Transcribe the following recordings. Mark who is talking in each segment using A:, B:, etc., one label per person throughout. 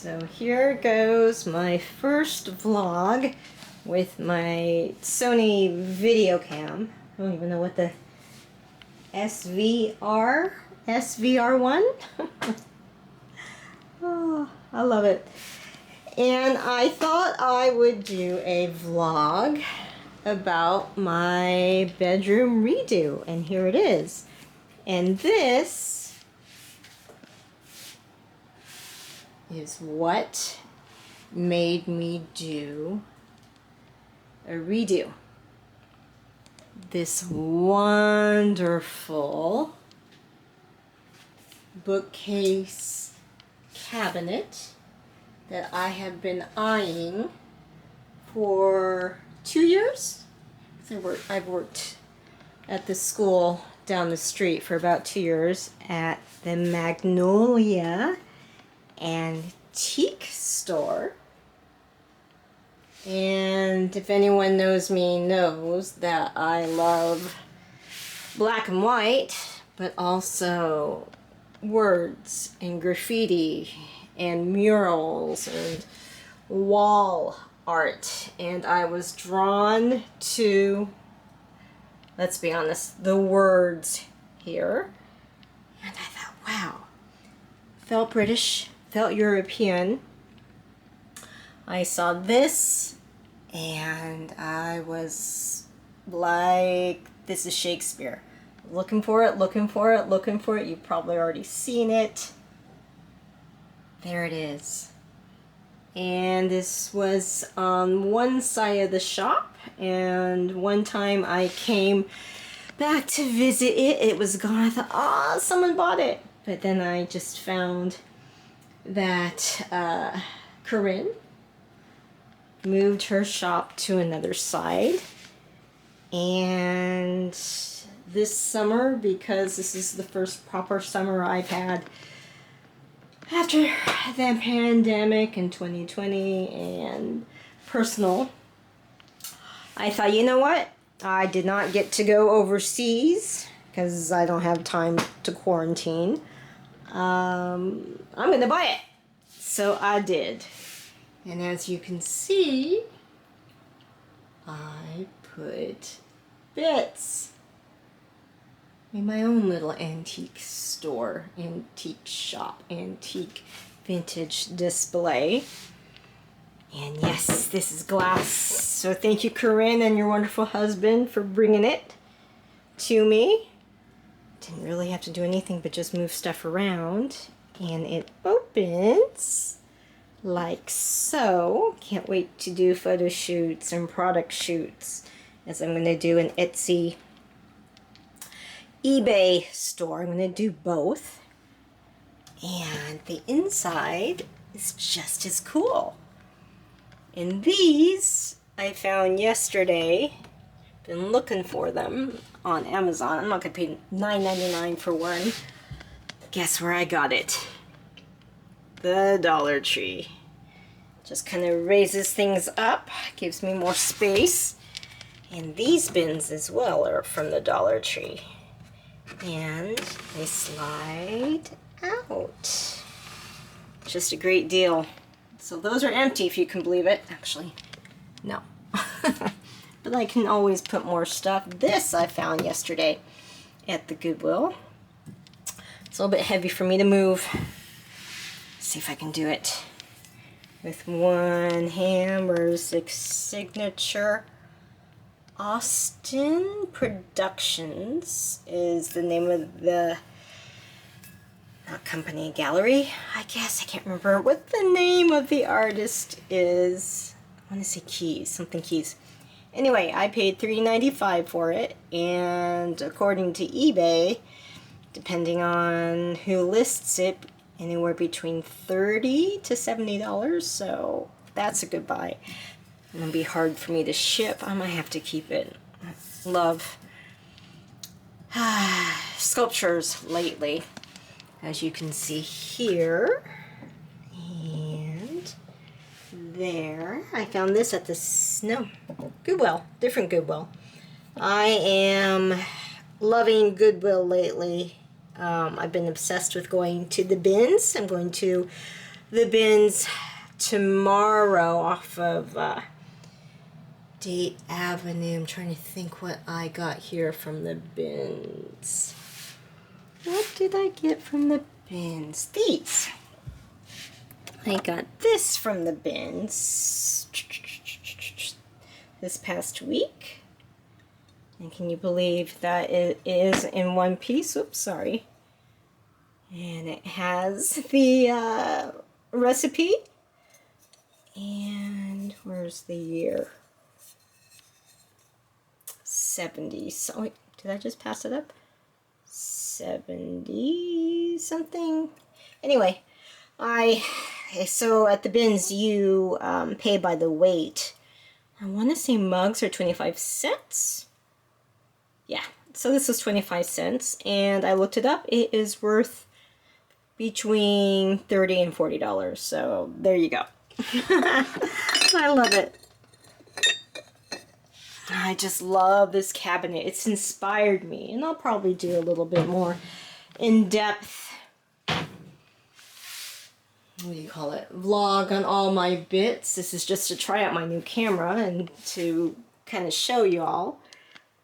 A: So here goes my first vlog with my Sony video cam. I don't even know what the SVR1? Oh, I love it. And I thought I would do a vlog about my bedroom redo, and here it is. And this is what made me do a redo. This wonderful bookcase cabinet that I have been eyeing for 2 years. I've worked at the school down the street for about 2 years at the Magnolia Antique store. And if anyone knows me knows that I love black and white, but also words and graffiti and murals and wall art. And I was drawn to, let's be honest, the words here. And I thought, wow, felt British, felt European. I saw this and I was like, this is Shakespeare. Looking for it, looking for it, looking for it. You've probably already seen it. There it is. And this was on one side of the shop, and one time I came back to visit it, it was gone. I thought, ah, someone bought it. But then I just found that Corinne moved her shop to another side, and this summer, because this is the first proper summer I've had after the pandemic in 2020 and personal, I thought, you know what, I did not get to go overseas because I don't have time to quarantine. I'm gonna buy it. So I did. And as you can see, I put bits in my own little antique store, antique shop, antique vintage display. And yes, this is glass. So thank you, Corinne, and your wonderful husband for bringing it to me. Didn't really have to do anything but just move stuff around. And it opens like so. Can't wait to do photo shoots and product shoots, as I'm going to do an Etsy, eBay store. I'm going to do both. And the inside is just as cool. And these I found yesterday. Been looking for them on Amazon. I'm not going to pay $9.99 for one. Guess where I got it? The Dollar Tree. Just kind of raises things up, gives me more space. And these bins as well are from the Dollar Tree. And they slide out. Just a great deal. So those are empty, if you can believe it. Actually, no. But I can always put more stuff. This I found yesterday at the Goodwill. It's a little bit heavy for me to move. See if I can do it with one hand. Where's the signature? Austin Productions is the name of the company, gallery, I guess. I can't remember what the name of the artist is. I want to say Keys, something Keys. Anyway, I paid $3.95 for it, and according to eBay, depending on who lists it, anywhere between $30 to $70, so that's a good buy. It'll be hard for me to ship. I might have to keep it. Love sculptures lately, as you can see here. And there, I found this at the Goodwill, different Goodwill. I am loving Goodwill lately. I've been obsessed with going to the bins. I'm going to the bins tomorrow off of Date Avenue. I'm trying to think what I got here from the bins. What did I get from the bins? These. I got this from the bins this past week. And can you believe that it is in one piece? Oops, sorry. And it has the recipe. And where's the year? 70. So, wait, did I just pass it up? 70 something. Anyway, so at the bins you pay by the weight. I want to say mugs are 25 cents. Yeah, so this was 25 cents, and I looked it up. It is worth between $30 and $40. So there you go. I love it. I just love this cabinet. It's inspired me, and I'll probably do a little bit more in-depth, what do you call it, vlog on all my bits. This is just to try out my new camera and to kind of show you all.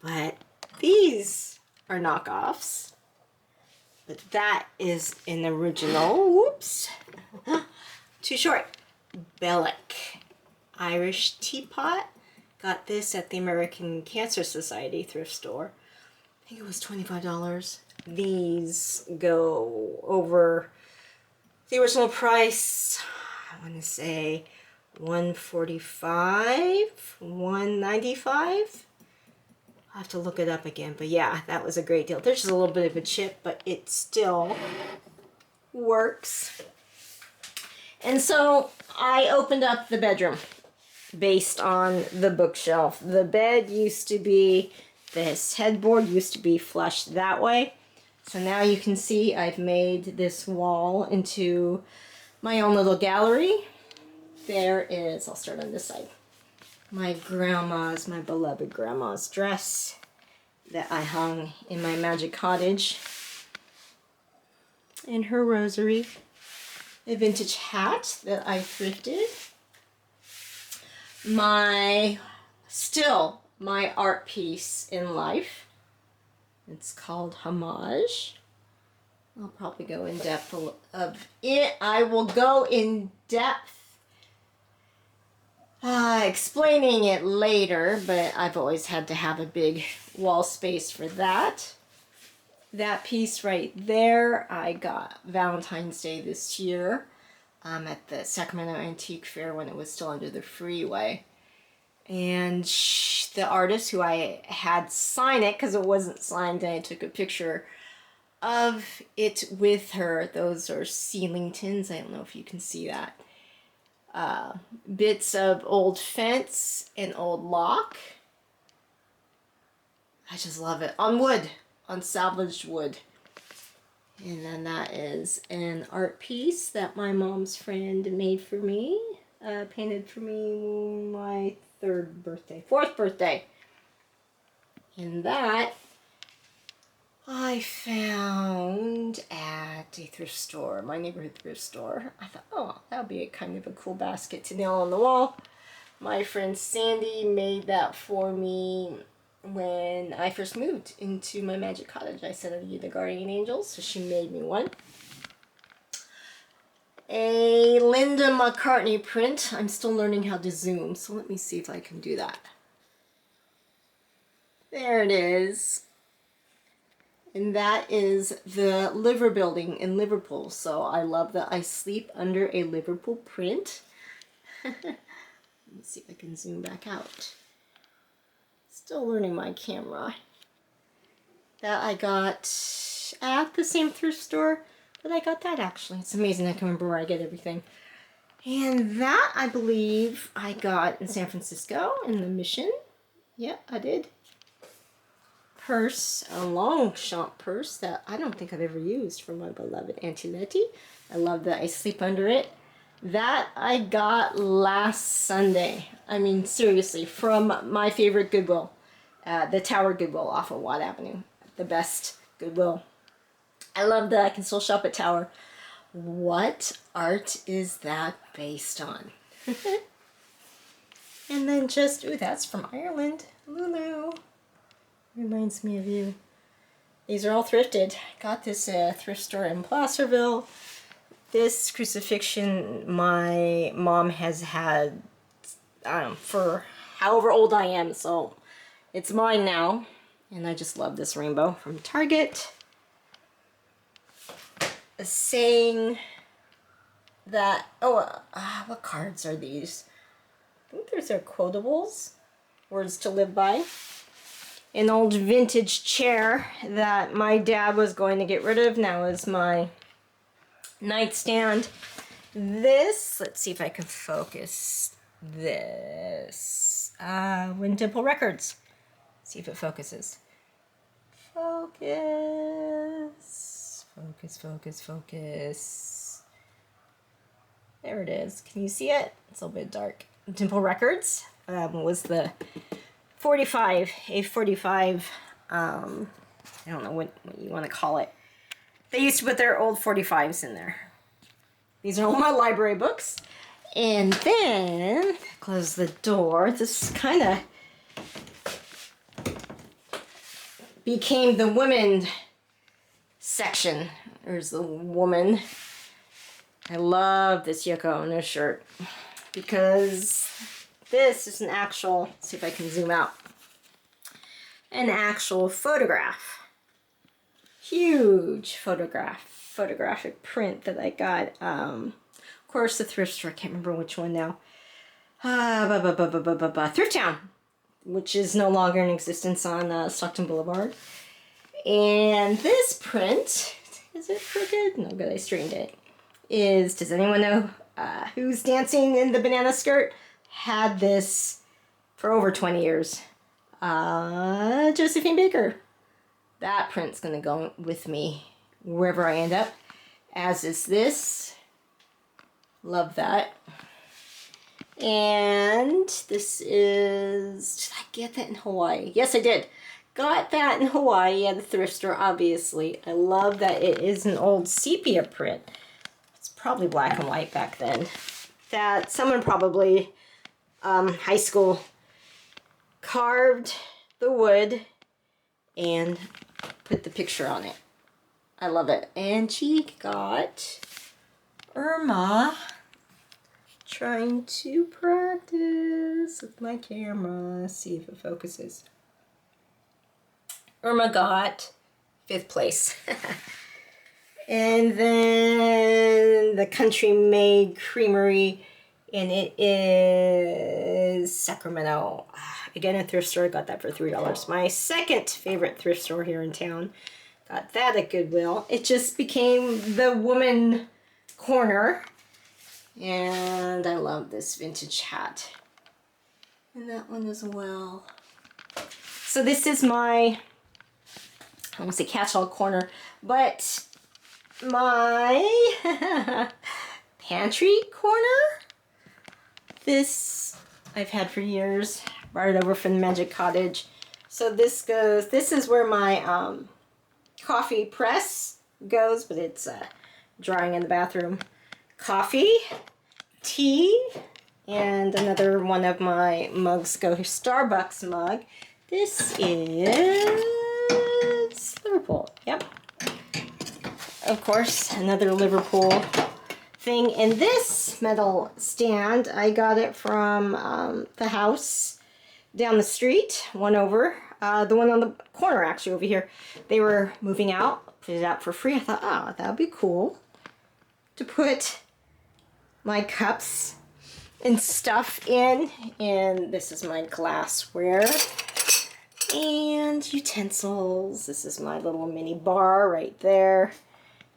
A: But these are knockoffs. But that is an original, whoops, too short, Bellic Irish teapot. Got this at the American Cancer Society thrift store. I think it was $25. These go over the original price, I want to say $145, $195. I'll have to look it up again, but yeah, that was a great deal. There's just a little bit of a chip, but it still works. And so I opened up the bedroom based on the bookshelf. The bed used to be, this headboard used to be flush that way. So now you can see I've made this wall into my own little gallery. There is, I'll start on this side, my grandma's, my beloved grandma's dress that I hung in my magic cottage. And her rosary. A vintage hat that I thrifted. Still my art piece in life. It's called Homage. I'll probably go in depth of it. I will go in depth explaining it later, but I've always had to have a big wall space for that. That piece right there, I got Valentine's Day this year at the Sacramento Antique Fair when it was still under the freeway. And the artist who I had sign it, because it wasn't signed, and I took a picture of it with her. Those are ceiling tins. I don't know if you can see that. Bits of old fence and old lock. I just love it. On wood. On salvaged wood. And then that is an art piece that my mom's friend made for me. Painted for me my fourth birthday. And that I found at a thrift store, my neighborhood thrift store. I thought, oh, that would be a kind of a cool basket to nail on the wall. My friend Sandy made that for me when I first moved into my magic cottage. I said I'd be the guardian angel, so she made me one. A Linda McCartney print. I'm still learning how to zoom, so let me see if I can do that. There it is. And that is the Liver Building in Liverpool. So I love that I sleep under a Liverpool print. Let me see if I can zoom back out. Still learning my camera. That I got at the same thrift store that I got that actually. It's amazing I can remember where I get everything. And that I believe I got in San Francisco in the Mission. Yeah, I did. Purse, a Longchamp purse that I don't think I've ever used for my beloved Auntie Letty. I love that I sleep under it. That I got last Sunday. I mean, seriously, from my favorite Goodwill, the Tower Goodwill off of Watt Avenue. The best Goodwill. I love that I can still shop at Tower. what art is that based on? And then just, ooh, that's from Ireland. Lulu. Reminds me of you. These are all thrifted. Got this thrift store in Placerville. This crucifixion my mom has had for however old I am, so it's mine now. And I just love this rainbow from Target. A saying that, what cards are these? I think these are quotables, words to live by. An old vintage chair that my dad was going to get rid of now is my nightstand. This, let's see if I can focus this. Wind Dimple Records. See if it focuses. Focus. Focus, focus, focus. There it is. Can you see it? It's a little bit dark. Dimple Records was the 45, a 45, I don't know what you want to call it. They used to put their old 45s in there. These are all my library books. And then, close the door. This kind of became the women section. There's the woman. I love this Yoko Ono shirt because this is an actual, let's see if I can zoom out, an actual photograph. Huge photographic print that I got. Of course, the thrift store, I can't remember which one now. Thrift Town, which is no longer in existence on Stockton Boulevard. And this print, is it crooked? No, good, I straightened it. Does anyone know who's dancing in the banana skirt? Had this for over 20 years. Josephine Baker. That print's gonna go with me wherever I end up, as is this. Love that. And this is, did I get that in Hawaii? Yes, I did. Got that in Hawaii at the thrift store, obviously. I love that it is an old sepia print. It's probably black and white back then. That someone probably, high school, carved the wood and put the picture on it. I love it. And she got Irma trying to practice with my camera. See if it focuses. Irma got 5th place. And then the Country Made Creamery, and it is Sacramento. Again, a thrift store. Got that for $3. My second favorite thrift store here in town. Got that at Goodwill. It just became the woman corner. And I love this vintage hat. And that one as well. So this is my, I won't say catch-all corner, but my pantry corner. This I've had for years. Brought it over from the Magic Cottage. So this goes, this is where my coffee press goes, but it's drying in the bathroom. Coffee, tea, and another one of my mugs go here. Starbucks mug. This is Liverpool. Yep. Of course, another Liverpool thing. And this metal stand, I got it from the house down the street, one over. The one on the corner, actually, over here. They were moving out, put it out for free. I thought, oh, that would be cool to put my cups and stuff in. And this is my glassware and utensils. This is my little mini bar right there.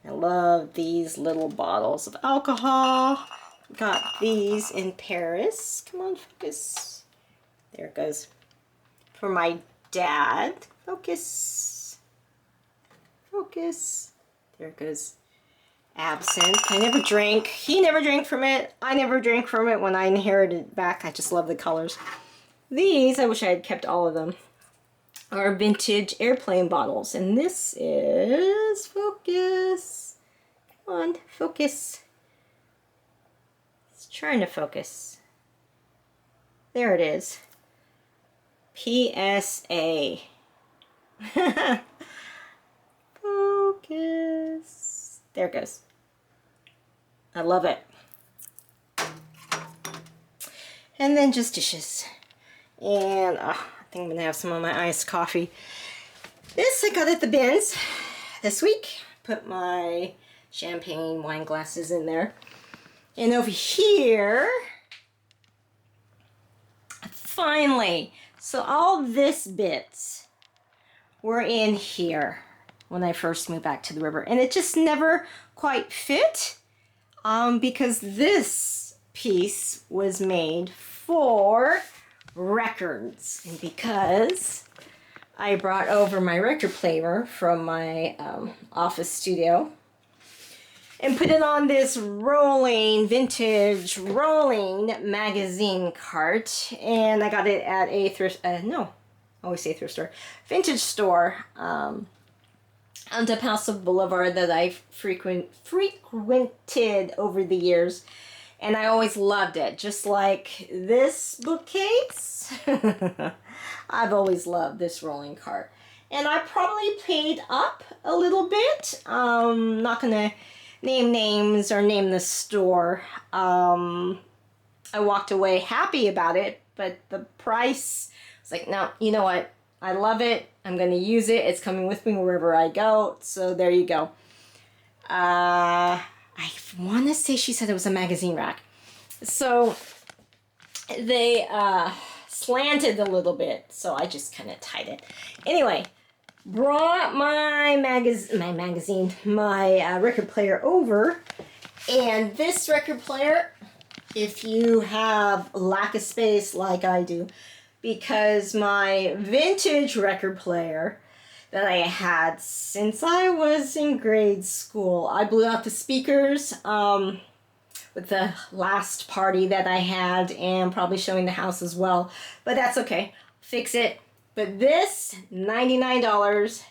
A: I love these little bottles of alcohol. Got these in Paris. Come on, focus. There it goes. For my dad. Focus. Focus. There it goes. Absinthe. I never drank. He never drank from it. I never drank from it when I inherited it back. I just love the colors. These, I wish I had kept all of them, are vintage airplane bottles. And this is, focus. on, focus. It's trying to focus. There it is. PSA. Focus. There it goes. I love it. And then just dishes. And I think I'm gonna have some of my iced coffee. This I got at the bins this week. Put my champagne wine glasses in there. And over here, finally, so all this bits were in here when I first moved back to the river. And it just never quite fit because this piece was made for records. And because I brought over my record player from my office studio and put it on this vintage rolling magazine cart. And I got it at a thrift, no, I always say thrift store, vintage store on DePaso Boulevard that I've frequented over the years. And I always loved it, just like this bookcase. I've always loved this rolling cart. And I probably paid up a little bit. Not gonna name names or name the store. I walked away happy about it, but the price was like, no, you know what? I love it. I'm gonna use it. It's coming with me wherever I go. So there you go. I want to say she said it was a magazine rack. So they slanted a little bit, so I just kind of tied it. Anyway, brought my record player over, and this record player, if you have lack of space like I do, because my vintage record player that I had since I was in grade school, I blew out the speakers with the last party that I had, and probably showing the house as well, but that's okay, fix it. But this, $99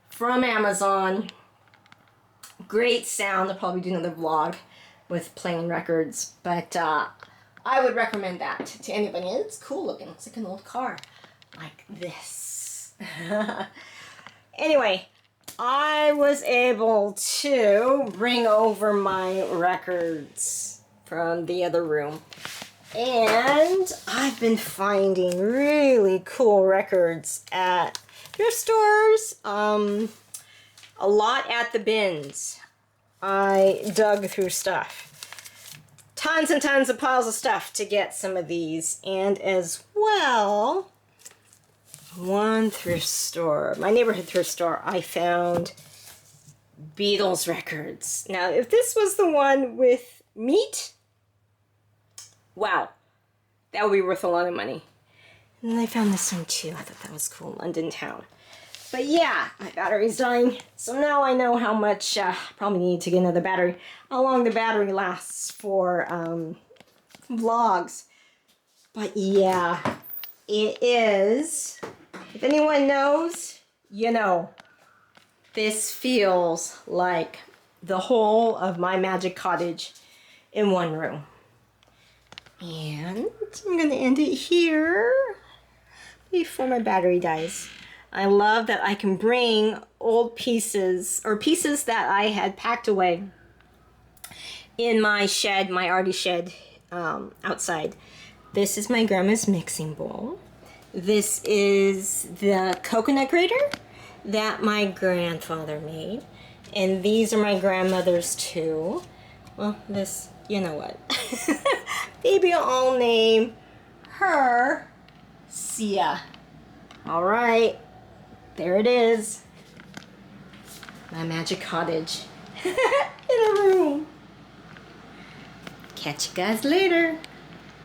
A: from Amazon, great sound. I'll probably do another vlog with playing records, but I would recommend that to anybody. It's cool looking, it's like an old car, like this. Anyway, I was able to bring over my records from the other room, and I've been finding really cool records at thrift stores, a lot at the bins. I dug through stuff, tons and tons of piles of stuff to get some of these, and as well, one thrift store, my neighborhood thrift store, I found Beatles records. Now, if this was the one with meat, wow, that would be worth a lot of money. And then I found this one too. I thought that was cool, London Town. But yeah, my battery's dying, so now I know how much, probably need to get another battery, how long the battery lasts for vlogs. But yeah, it is, if anyone knows, you know, this feels like the whole of my magic cottage in one room. And I'm going to end it here before my battery dies. I love that I can bring old pieces, or pieces that I had packed away in my shed, my arty shed outside. This is my grandma's mixing bowl. This is the coconut grater that my grandfather made. And these are my grandmother's too. Well, this, you know what. Maybe I'll name her Sia. All right. There it is. My magic cottage in a room. Catch you guys later.